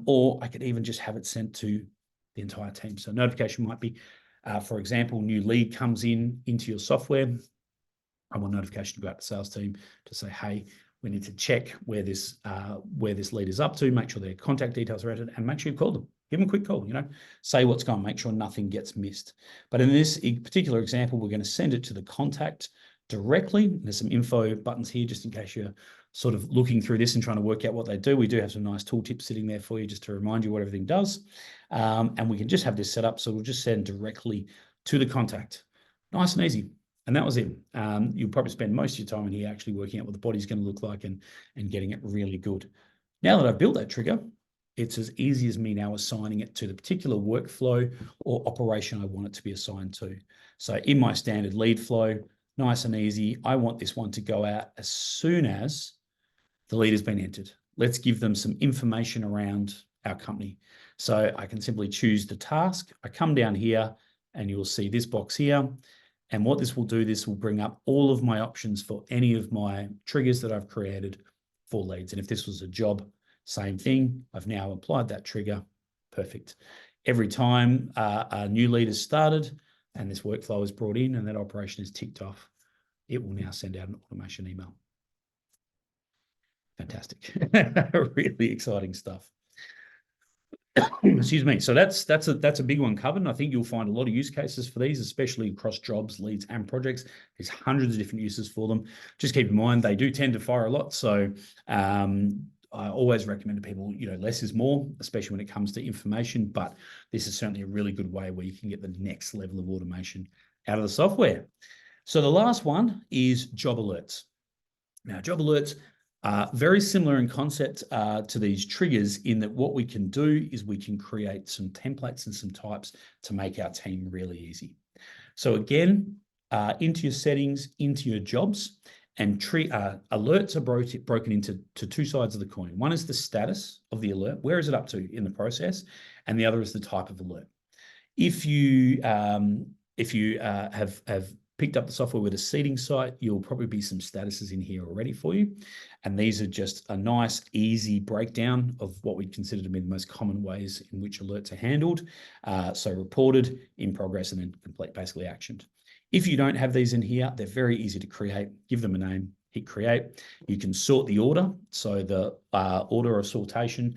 Or I could even just have it sent to the entire team. So notification might be, for example, new lead comes into your software. I want notification to go out to the sales team to say, hey, We need to check where this lead is up to, make sure their contact details are entered, and make sure you call them. Give them a quick call, say what's going on, make sure nothing gets missed. But in this particular example, we're going to send it to the contact directly. There's some info buttons here just in case you're sort of looking through this and trying to work out what they do. We do have some nice tooltips sitting there for you just to remind you what everything does. And we can just have this set up. So we'll just send directly to the contact. Nice and easy. And that was it. You'll probably spend most of your time in here actually working out what the body's going to look like and getting it really good. Now that I've built that trigger, it's as easy as me now assigning it to the particular workflow or operation I want it to be assigned to. So in my standard lead flow, nice and easy, I want this one to go out as soon as the lead has been entered. Let's give them some information around our company. So I can simply choose the task. I come down here and you'll see this box here. And what this will do, this will bring up all of my options for any of my triggers that I've created for leads. And if this was a job, same thing. I've now applied that trigger. Perfect. Every time a new lead is started and this workflow is brought in and that operation is ticked off, it will now send out an automation email. Fantastic. Really exciting stuff. Excuse me. So that's a big one covered. And I think you'll find a lot of use cases for these, especially across jobs, leads, and projects. There's hundreds of different uses for them. Just keep in mind, they do tend to fire a lot. So I always recommend to people, less is more, especially when it comes to information, but this is certainly a really good way where you can get the next level of automation out of the software. So the last one is job alerts. Now, job alerts are very similar in concept to these triggers in that what we can do is we can create some templates and some types to make our team really easy. So again, into your settings, into your jobs, and alerts are broken into two sides of the coin. One is the status of the alert. Where is it up to in the process? And the other is the type of alert. If you have picked up the software with a seating site, you'll probably be some statuses in here already for you. And these are just a nice, easy breakdown of what we'd consider to be the most common ways in which alerts are handled. So reported, in progress, and then complete, basically actioned. If you don't have these in here, they're very easy to create. Give them a name, hit create. You can sort the order. So the order of sortation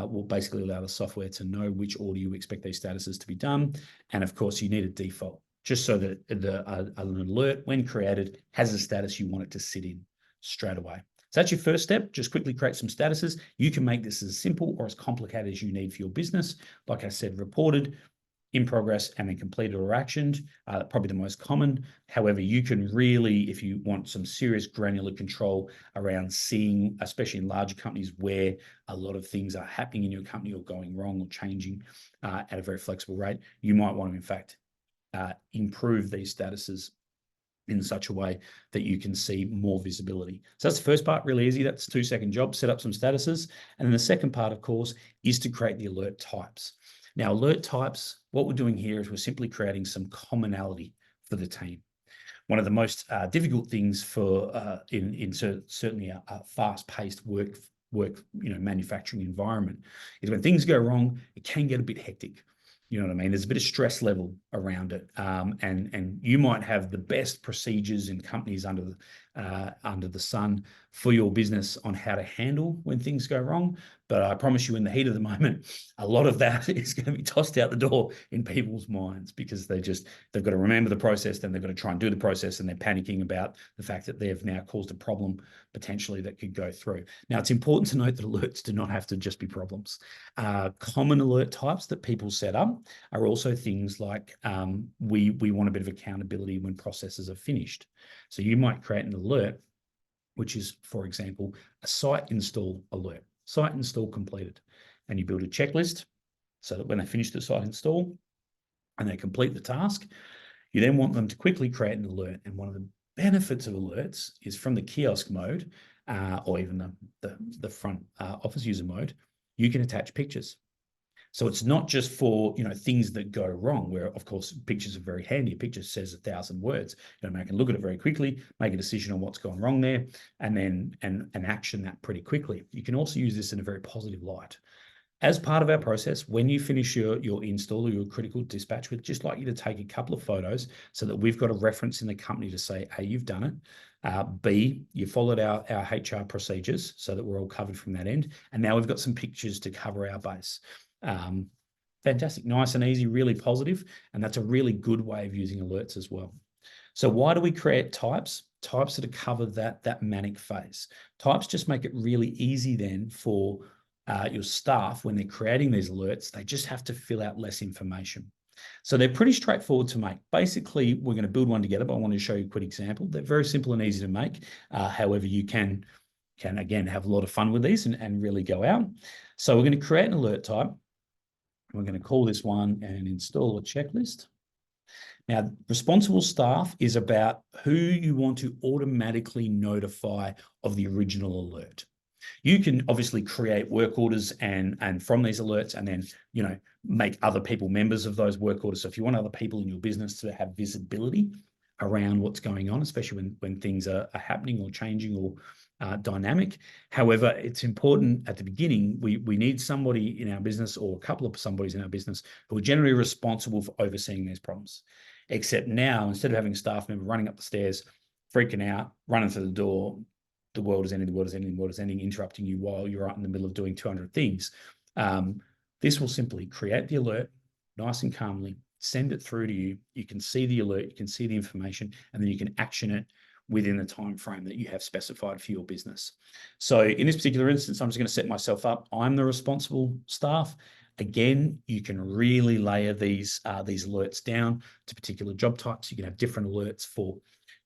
will basically allow the software to know which order you expect these statuses to be done. And of course, you need a default, just so that an alert, when created, has a status you want it to sit in straight away. So that's your first step. Just quickly create some statuses. You can make this as simple or as complicated as you need for your business. Like I said, reported, in progress, and then completed or actioned, probably the most common. However, you can really, if you want some serious granular control around seeing, especially in larger companies where a lot of things are happening in your company or going wrong or changing at a very flexible rate, you might want to, in fact, improve these statuses in such a way that you can see more visibility. So that's the first part, really easy. That's a 2-second job, set up some statuses. And then the second part, of course, is to create the alert types. Now, alert types, what we're doing here is we're simply creating some commonality for the team. One of the most difficult things for certainly a fast-paced work manufacturing environment is when things go wrong, it can get a bit hectic. You know what I mean? There's a bit of stress level around it, and you might have the best procedures in companies under the sun for your business on how to handle when things go wrong. But I promise you, in the heat of the moment, a lot of that is going to be tossed out the door in people's minds because they've got to remember the process, then they've got to try and do the process, and they're panicking about the fact that they've now caused a problem potentially that could go through. Now, it's important to note that alerts do not have to just be problems. Common alert types that people set up are also things like we want a bit of accountability when processes are finished. So you might create an alert, which is, for example, a site install alert. Site install completed. And you build a checklist so that when they finish the site install and they complete the task, you then want them to quickly create an alert. And one of the benefits of alerts is from the kiosk mode or even the front office user mode, you can attach pictures. So it's not just for things that go wrong, where of course pictures are very handy. A picture says 1,000 words. I can look at it very quickly, make a decision on what's gone wrong there, and then and action that pretty quickly. You can also use this in a very positive light. As part of our process, when you finish your install or your critical dispatch, we'd just like you to take a couple of photos so that we've got a reference in the company to say, hey, you've done it. B, you followed our HR procedures so that we're all covered from that end. And now we've got some pictures to cover our base. Fantastic, nice and easy, really positive. And that's a really good way of using alerts as well. So why do we create types? Types that cover that manic phase. Types just make it really easy then for your staff, when they're creating these alerts, they just have to fill out less information. So they're pretty straightforward to make. Basically, we're going to build one together, but I want to show you a quick example. They're very simple and easy to make. However, you can again have a lot of fun with these and really go out. So we're going to create an alert type. We're going to call this one and install a checklist. Now, responsible staff is about who you want to automatically notify of the original alert. You can obviously create work orders and from these alerts, and then, you know, make other people members of those work orders. So if you want other people in your business to have visibility around what's going on, especially when things are happening or changing or dynamic. However, it's important at the beginning, we need somebody in our business, or a couple of somebodies in our business, who are generally responsible for overseeing these problems. Except now, instead of having a staff member running up the stairs, freaking out, running to the door, the world is ending, the world is ending, the world is ending, interrupting you while you're right in the middle of doing 200 things. This will simply create the alert nice and calmly, send it through to you. You can see the alert, you can see the information, and then you can action it within the time frame that you have specified for your business. So in this particular instance, I'm just going to set myself up. I'm the responsible staff. Again, you can really layer these alerts down to particular job types. You can have different alerts for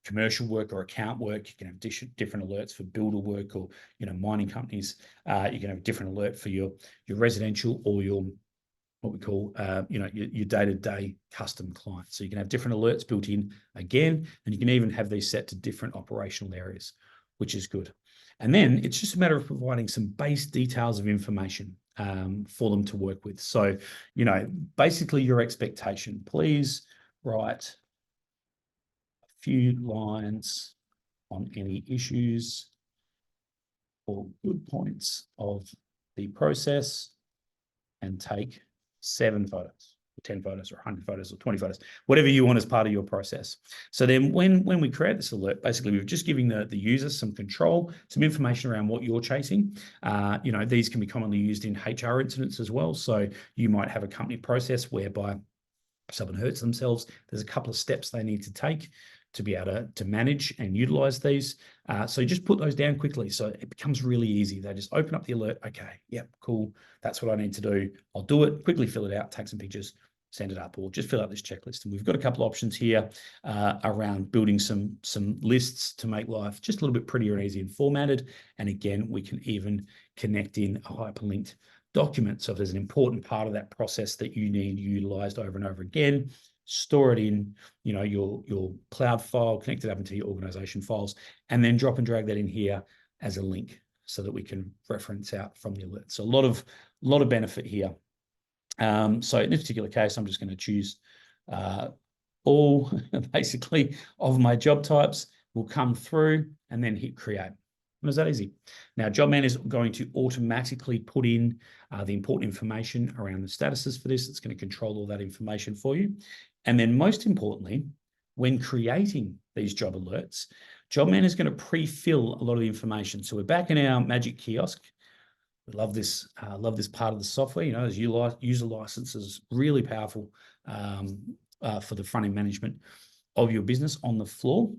commercial work or account work. You can have different alerts for builder work, or, you know, mining companies. You can have a different alert for your residential or your, what we call, you know, your day-to-day custom clients. So you can have different alerts built in again, and you can even have these set to different operational areas, which is good. And then it's just a matter of providing some base details of information for them to work with. So, you know, basically your expectation, please write a few lines on any issues or good points of the process, and take 7 photos, or 10 photos, or 100 photos, or 20 photos, whatever you want as part of your process. So then when we create this alert, basically we're just giving the user some control, some information around what you're chasing. You know, these can be commonly used in HR incidents as well. So you might have a company process whereby if someone hurts themselves, there's a couple of steps they need to take to be able to manage and utilize these. So just put those down quickly. So it becomes really easy. They just open up the alert. Okay, yep, cool. That's what I need to do. I'll do it, quickly fill it out, take some pictures, send it up, or just fill out this checklist. And we've got a couple of options here around building some lists to make life just a little bit prettier and easy and formatted. And again, we can even connect in a hyperlinked document. So if there's an important part of that process that you need utilized over and over again, store it in, you know, your cloud file, connect it up into your organization files, and then drop and drag that in here as a link so that we can reference out from the alert. So a lot of benefit here. So in this particular case, I'm just going to choose all basically of my job types will come through, and then hit create. And it's that easy. Now, Jobman is going to automatically put in the important information around the statuses for this. It's going to control all that information for you. And then most importantly, when creating these job alerts, Jobman is going to pre-fill a lot of the information. So we're back in our magic kiosk. We love this part of the software. You know, as user licenses, really powerful for the front-end management of your business on the floor.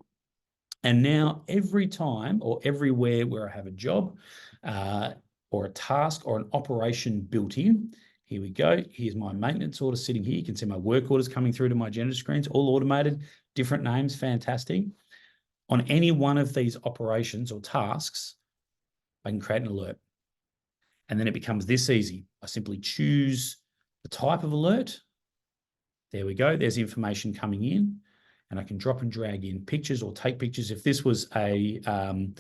And now every time or everywhere where I have a job or a task or an operation built in, here we go. Here's my maintenance order sitting here. You can see my work orders coming through to my agenda screens, all automated, different names, fantastic. On any one of these operations or tasks, I can create an alert. And then it becomes this easy. I simply choose the type of alert. There we go. There's information coming in. And I can drop and drag in pictures or take pictures. If this was on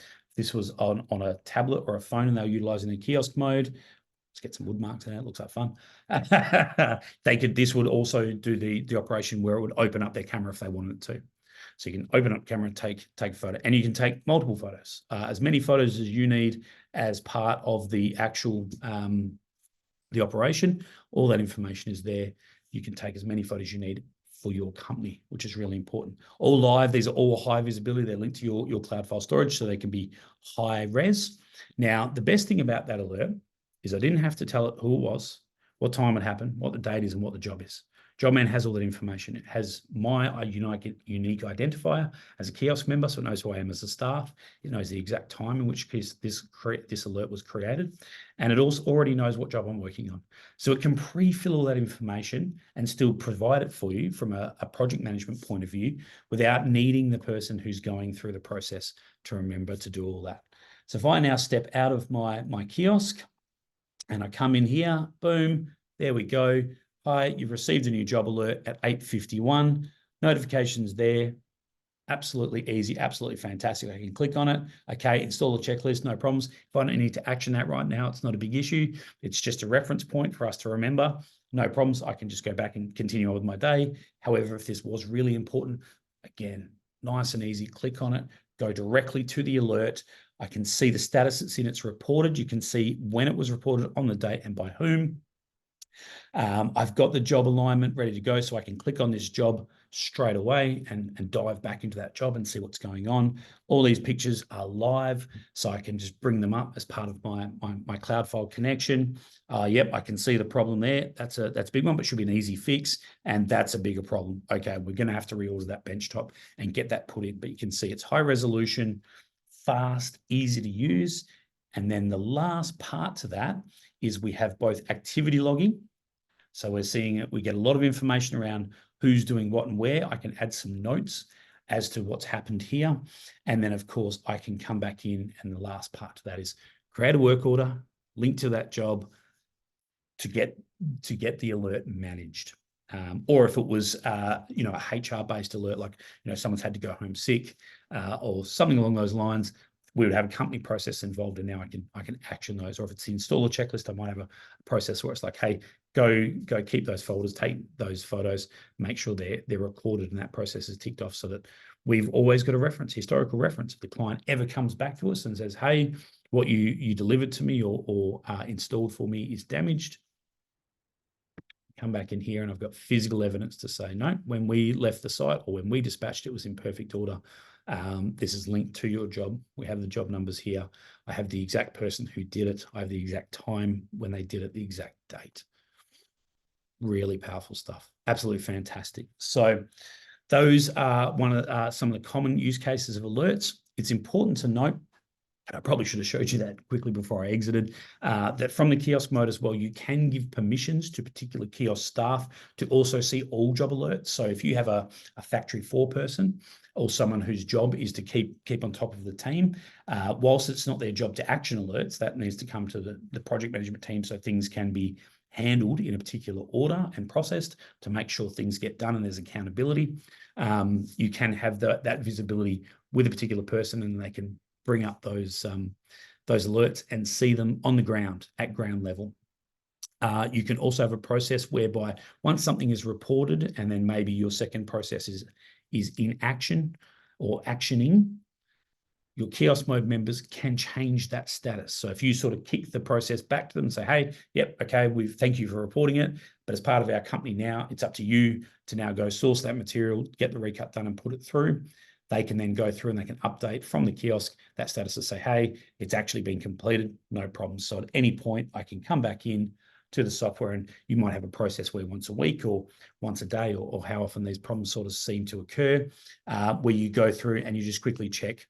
a tablet or a phone and they were utilizing the kiosk mode, let's get some wood marks in it. It looks like fun. This would also do the operation where it would open up their camera if they wanted it to. So you can open up camera and take a photo, and you can take multiple photos, as many photos as you need as part of the actual the operation. All that information is there. You can take as many photos as you need for your company, which is really important. All live, these are all high visibility. They're linked to your cloud file storage, so they can be high res. Now, the best thing about that alert is I didn't have to tell it who it was, what time it happened, what the date is, and what the job is. Jobman has all that information. It has my unique identifier as a kiosk member, so it knows who I am as a staff. It knows the exact time in which case this alert was created, and it also already knows what job I'm working on. So it can pre-fill all that information and still provide it for you from a project management point of view without needing the person who's going through the process to remember to do all that. So if I now step out of my kiosk and I come in here, boom, there we go. Hi, you've received a new job alert at 8:51. Notifications there. Absolutely easy, absolutely fantastic. I can click on it. Okay, install the checklist, no problems. If I don't need to action that right now, it's not a big issue. It's just a reference point for us to remember. No problems. I can just go back and continue on with my day. However, if this was really important, again, nice and easy, click on it, go directly to the alert. I can see the status it's in, it's reported. You can see when it was reported, on the date, and by whom. I've got the job alignment ready to go, so I can click on this job straight away and dive back into that job and see what's going on. All these pictures are live, so I can just bring them up as part of my cloud file connection. Yep, I can see the problem there. That's a big one, but should be an easy fix, and that's a bigger problem. Okay, we're going to have to reorder that benchtop and get that put in, but you can see it's high resolution, fast, easy to use. And then the last part to that is we have both activity logging. So we're seeing it, we get a lot of information around who's doing what and where. I can add some notes as to what's happened here. And then, of course, I can come back in, and the last part to that is create a work order, link to that job to get the alert managed. Or if it was, a HR-based alert, like, someone's had to go home sick or something along those lines, we would have a company process involved, and now I can action those. Or if it's the installer checklist, I might have a process where it's like, hey, go keep those folders, take those photos, make sure they're recorded, and that process is ticked off, so that we've always got a reference, historical reference. If the client ever comes back to us and says, hey, what you delivered to me or installed for me is damaged, come back in here and I've got physical evidence to say, no, when we left the site or when we dispatched, it was in perfect order. This is linked to your job. We have the job numbers here. I have the exact person who did it. I have the exact time when they did it, the exact date. Really powerful stuff. Absolutely fantastic. So those are some of the common use cases of alerts. It's important to note, and I probably should have showed you that quickly before I exited, that from the kiosk mode as well, you can give permissions to particular kiosk staff to also see all job alerts. So if you have a factory 4 person or someone whose job is to keep on top of the team, whilst it's not their job to action alerts, that needs to come to the project management team, so things can be handled in a particular order and processed to make sure things get done and there's accountability. You can have that visibility with a particular person, and they can bring up those alerts and see them on the ground at ground level. You can also have a process whereby once something is reported, and then maybe your second process is in action or actioning, your kiosk mode members can change that status. So if you sort of kick the process back to them and say, hey, yep, okay, thank you for reporting it, but as part of our company now, it's up to you to now go source that material, get the recut done and put it through. They can then go through and they can update from the kiosk that status to say, hey, it's actually been completed, no problem. So at any point, I can come back in to the software, and you might have a process where once a week or once a day, or how often these problems sort of seem to occur, where you go through and you just quickly check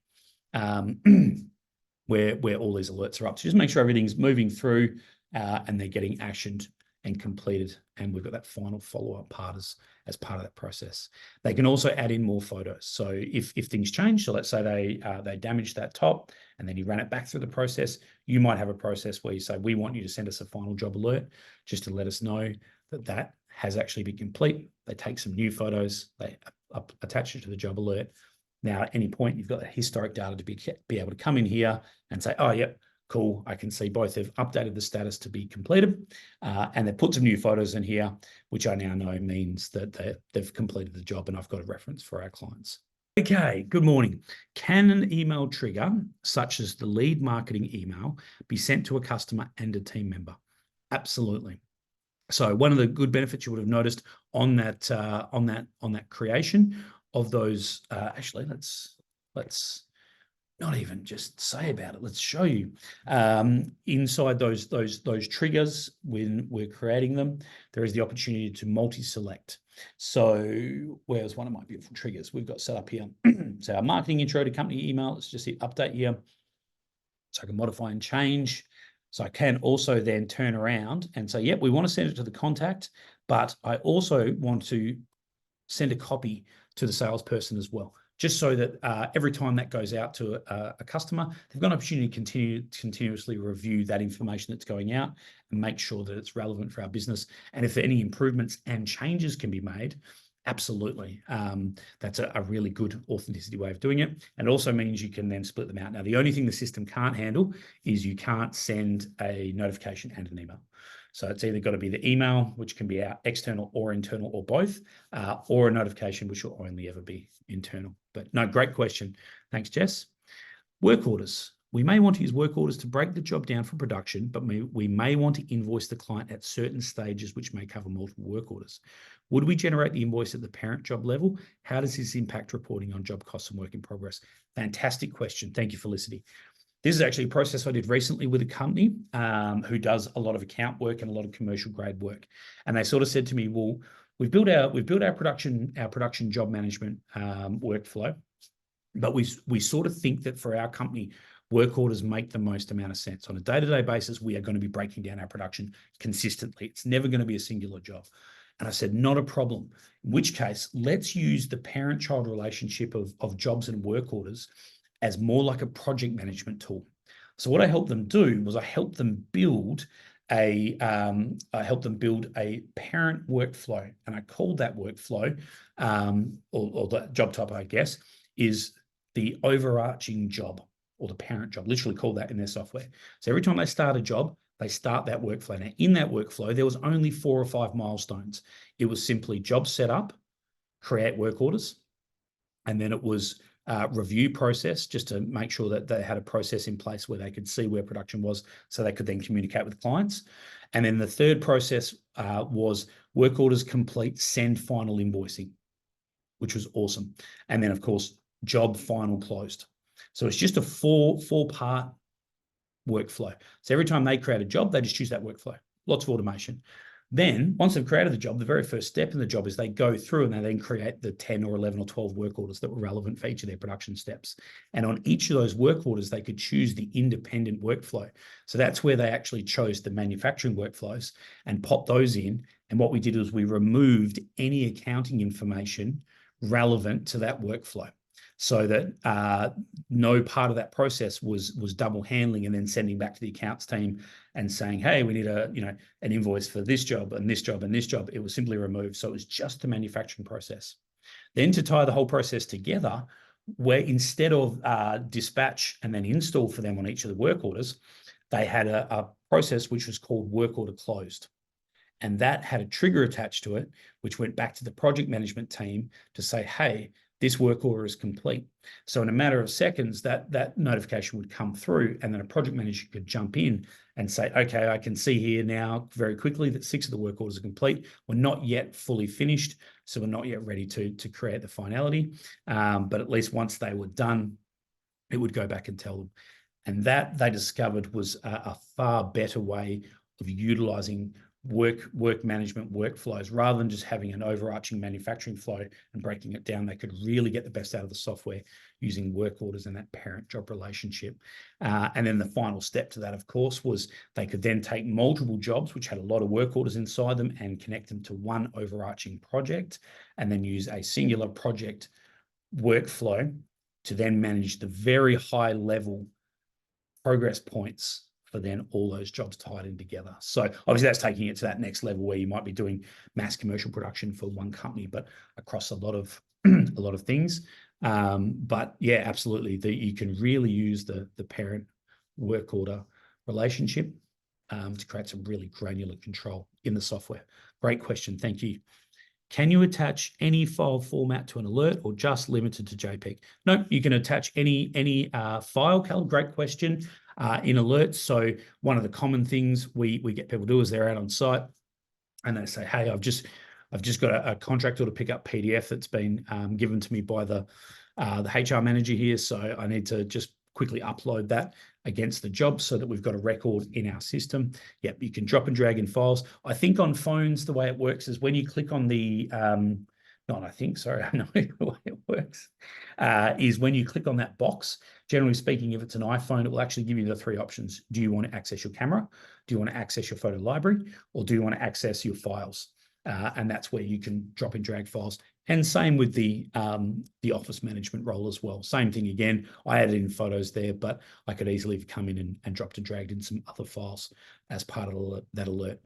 where all these alerts are up. So just make sure everything's moving through and they're getting actioned and completed. And we've got that final follow-up part as part of that process. They can also add in more photos. So if things change, so let's say they damaged that top and then you ran it back through the process, you might have a process where you say, we want you to send us a final job alert just to let us know that has actually been complete. They take some new photos, they attach it to the job alert. Now, at any point, you've got the historic data to be able to come in here and say, oh, yep, cool. I can see both have updated the status to be completed, and they've put some new photos in here, which I now know means that they've completed the job, and I've got a reference for our clients. Okay, good morning. Can an email trigger, such as the lead marketing email, be sent to a customer and a team member? Absolutely. So one of the good benefits you would have noticed on that creation of those, actually, let's not even just say about it. Let's show you inside those triggers when we're creating them. There is the opportunity to multi-select. So where's one of my beautiful triggers we've got set up here? So our marketing intro to company email. Let's just hit update here. So I can modify and change. So I can also then turn around and say, yep, we want to send it to the contact, but I also want to send a copy to the salesperson as well, just so that every time that goes out to a customer, they've got an opportunity to continuously review that information that's going out and make sure that it's relevant for our business. And if any improvements and changes can be made, absolutely. That's a really good authenticity way of doing it. And it also means you can then split them out. Now, the only thing the system can't handle is you can't send a notification and an email. So it's either got to be the email, which can be our external or internal or both, or a notification, which will only ever be internal. But no, great question. Thanks, Jess. Work orders. We may want to use work orders to break the job down for production, but we may want to invoice the client at certain stages, which may cover multiple work orders. Would we generate the invoice at the parent job level? How does this impact reporting on job costs and work in progress? Fantastic question. Thank you, Felicity. This is actually a process I did recently with a company who does a lot of account work and a lot of commercial grade work. And they sort of said to me, well, we've built our production job management workflow, but we sort of think that for our company, work orders make the most amount of sense. On a day-to-day basis, we are going to be breaking down our production consistently. It's never going to be a singular job. And I said, not a problem. In which case, let's use the parent-child relationship of jobs and work orders as more like a project management tool. So what I helped them do was I helped them build a parent workflow, and I called that workflow, or the job type, I guess, is the overarching job or the parent job, literally called that in their software. So every time they start a job, they start that workflow. Now, in that workflow, there was only 4 or 5 milestones. It was simply job setup, create work orders, and then it was review process, just to make sure that they had a process in place where they could see where production was so they could then communicate with clients. And then the third process was work orders complete, send final invoicing, which was awesome. And then, of course, job final closed. So it's just a four-part workflow. So every time they create a job, they just choose that workflow. Lots of automation. Then, once they've created the job, the very first step in the job is they go through and they then create the 10 or 11 or 12 work orders that were relevant for each of their production steps. And on each of those work orders, they could choose the independent workflow. So that's where they actually chose the manufacturing workflows and popped those in. And what we did was we removed any accounting information relevant to that workflow, so that no part of that process was double handling and then sending back to the accounts team and saying, hey, we need an invoice for this job and this job and this job. It was simply removed. So it was just the manufacturing process. Then to tie the whole process together, where instead of dispatch and then install for them on each of the work orders, they had a process which was called work order closed. And that had a trigger attached to it, which went back to the project management team to say, hey, this work order is complete. So in a matter of seconds, that notification would come through, and then a project manager could jump in and say, okay, I can see here now very quickly that 6 of the work orders are complete. We're not yet fully finished, so we're not yet ready to create the finality. But at least once they were done, it would go back and tell them. And that they discovered was a far better way of utilizing work management workflows. Rather than just having an overarching manufacturing flow and breaking it down, they could really get the best out of the software using work orders and that parent job relationship. And then the final step to that, of course, was they could then take multiple jobs which had a lot of work orders inside them and connect them to one overarching project, and then use a singular project workflow to then manage the very high level progress points for then all those jobs tied in together. So obviously that's taking it to that next level where you might be doing mass commercial production for one company, but across a lot of things. But yeah, absolutely, you can really use the parent work order relationship to create some really granular control in the software. Great question, thank you. Can you attach any file format to an alert, or just limited to JPEG? No, you can attach any file, Cal. Great question. In alerts, so one of the common things we get people do is they're out on site, and they say, hey, I've just got a contractor to pick up PDF that's been given to me by the HR manager here. So I need to just quickly upload that against the job so that we've got a record in our system. Yep, you can drop and drag in files. I think on phones, the way it works is when you click on the, I know the way it works, is when you click on that box, generally speaking, if it's an iPhone, it will actually give you the three options. Do you want to access your camera? Do you want to access your photo library? Or do you want to access your files? And that's where you can drop and drag files. And same with the office management role as well. Same thing again. I added in photos there, but I could easily have come in and dropped and dragged in some other files as part of that alert.